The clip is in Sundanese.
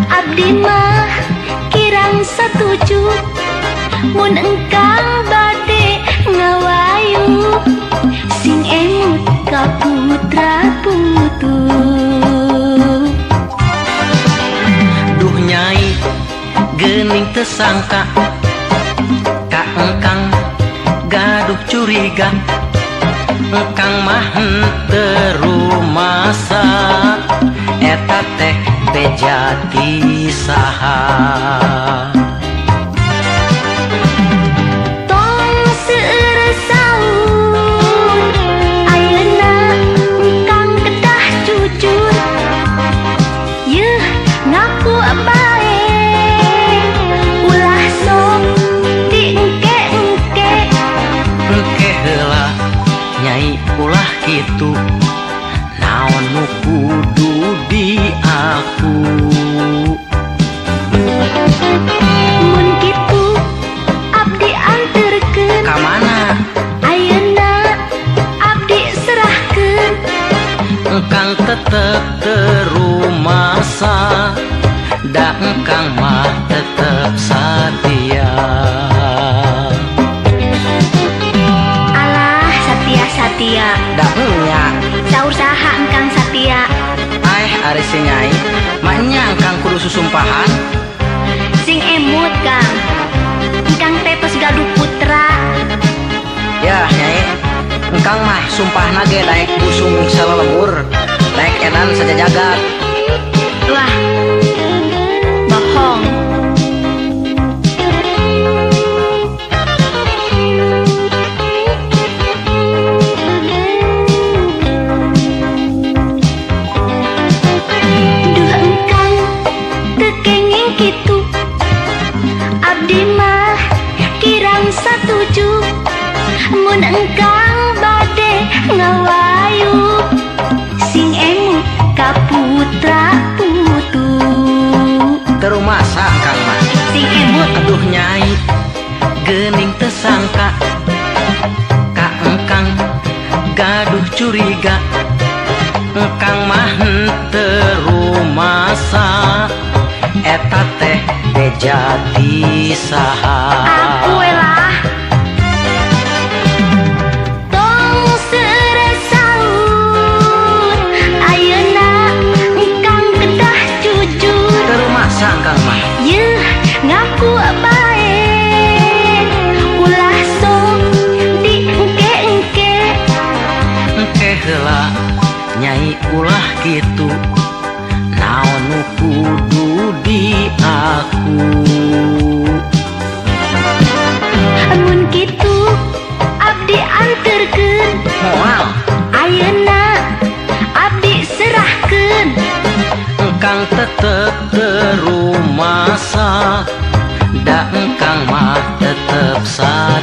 Abdi mah kirang setuju mun engkang bade ngawayu sing emut ka putra putu. Duh Nyai geuning teu sangka ka engkang gaduh curiga, engkang mah henteu rumasa eta teh bejati saha. Tong seueur saur ayeuna engkang kedah jujur, yeuh ngaku bae ulah sok diengke-engke. Engke heula Nyai ulah kitu, naon nu kudu di aku. Mun kitu abdi anterkeun Ka mana? ayeuna abdi serahkeun. Engkang tetep terumasa, da engkang mah tetep satia. Alah Satya Da nya, saur saha engkang Satya? ari si Nyai, maknya engkang kudu susumpahan. Sing emut Kang, engkang tetes gaduh putra. Ya Nyai, engkang mah sumpahna ge daek busung salelembur, daek edan saja jagat. Wah, bohong. Duh engkang teu kenging kitu, abdi mah kirang satuju mun engkang bade ngawayu sing emut ka putra putu. Terumasa engkang mah. Sing emut Aduh Nyai, geuning teu sangka ka engkang gaduh curiga, engkang mah henteu rumasa eta teh bejati saha. aku lah. Tong seueur saur ayeuna engkang kedah jujur, Terumasa engkang mah. yeuh ngaku bae ulah sok diengke-engke. Engke heula Nyai ulah kitu, naon nu kudu di aku. Mun kitu abdi anterkeun Moal ayeuna abdi serahkeun. engkang tetep terumasa, da engkang mah tetep saja.